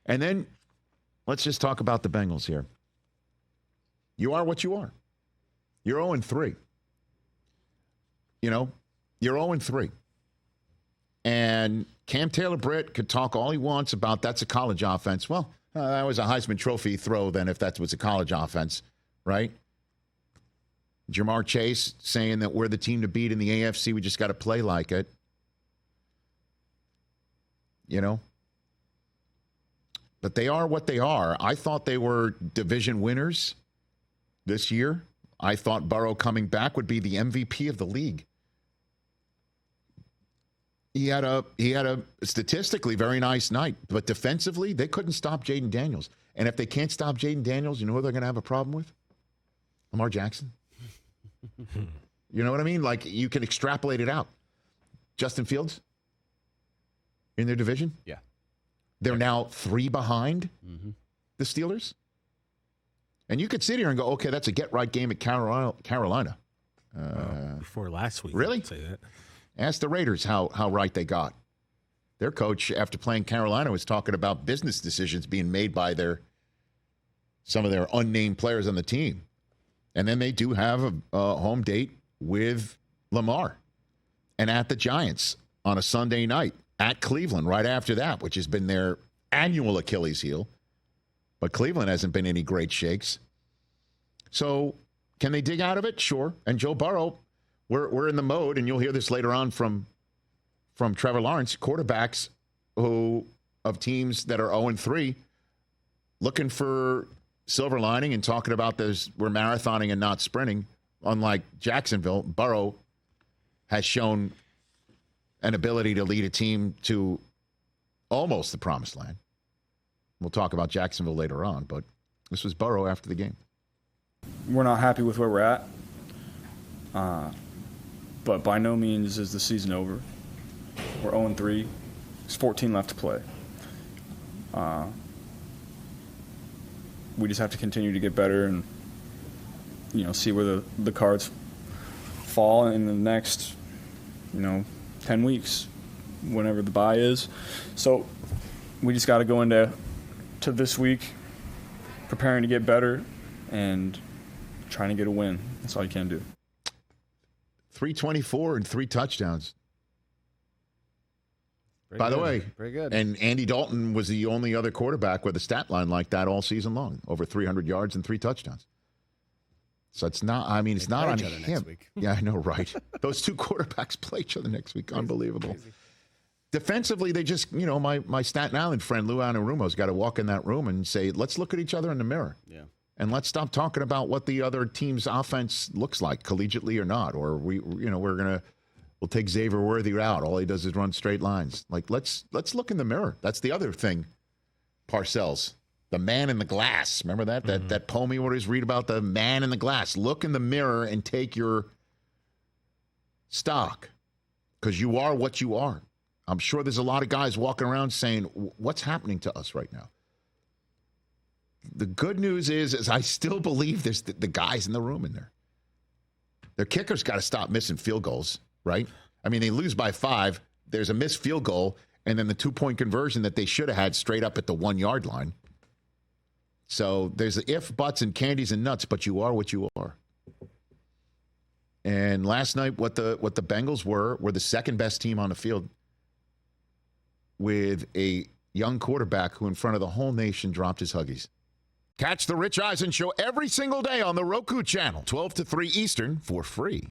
And then let's just talk about the Bengals here. You are what you are. You're 0-3. You're 0-3. And Cam Taylor-Britt could talk all he wants about that's a college offense. Well, that was a Heisman Trophy throw then if that was a college offense, right? Jamar Chase saying that we're the team to beat in the AFC. We just got to play like it. But they are what they are. I thought they were division winners this year. I thought Burrow coming back would be the MVP of the league. He had a statistically very nice night, but defensively, they couldn't stop Jayden Daniels. And if they can't stop Jayden Daniels, you know who they're going to have a problem with? Lamar Jackson. You know what I mean? Like, you can extrapolate it out. Justin Fields in their division? Yeah. They're now 3 behind the Steelers. And you could sit here and go, okay, that's a get-right game at Carolina. Before last week. Really? I'd say that. Ask the Raiders how right they got. Their coach, after playing Carolina, was talking about business decisions being made by some of their unnamed players on the team. And then they do have a home date with Lamar and at the Giants on a Sunday night, at Cleveland right after that, which has been their annual Achilles heel. But Cleveland hasn't been any great shakes. So can they dig out of it? Sure. And Joe Burrow, we're in the mode, and you'll hear this later on from Trevor Lawrence, quarterbacks of teams that are 0-3 looking for silver lining and talking about this, we're marathoning and not sprinting. Unlike Jacksonville, Burrow has shown an ability to lead a team to almost the promised land. We'll talk about Jacksonville later on, but this was Burrow after the game. We're not happy with where we're at, but by no means is the season over. We're 0-3. There's 14 left to play. We just have to continue to get better and, see where the cards fall in the next, 10 weeks, whenever the bye is. So we just got to go into this week preparing to get better and trying to get a win. That's all you can do. 324 and 3 touchdowns. By the way, pretty good. And Andy Dalton was the only other quarterback with a stat line like that all season long, over 300 yards and 3 touchdowns. So it's not, it's not on him. Next week. Yeah, I know, right? Those 2 quarterbacks play each other next week. Unbelievable. Crazy. Defensively, they just, my Staten Island friend, Lou Anarumo's got to walk in that room and say, let's look at each other in the mirror. Yeah. And let's stop talking about what the other team's offense looks like, collegiately or not. Or we'll take Xavier Worthy out. All he does is run straight lines. Like, let's look in the mirror. That's the other thing. Parcells, the man in the glass. Remember that? Mm-hmm. That poem you always read about, the man in the glass. Look in the mirror and take your stock, because you are what you are. I'm sure there's a lot of guys walking around saying, what's happening to us right now? The good news is I still believe there's the guys in the room in there. Their kicker's got to stop missing field goals, right? They lose by 5. There's a missed field goal, and then the 2-point conversion that they should have had straight up at the 1-yard line. So there's the if, buts, and candies and nuts, but you are what you are. And last night, what the Bengals were the second best team on the field, with a young quarterback who in front of the whole nation dropped his Huggies. Catch the Rich Eisen Show every single day on the Roku Channel, 12 to 3 Eastern, for free.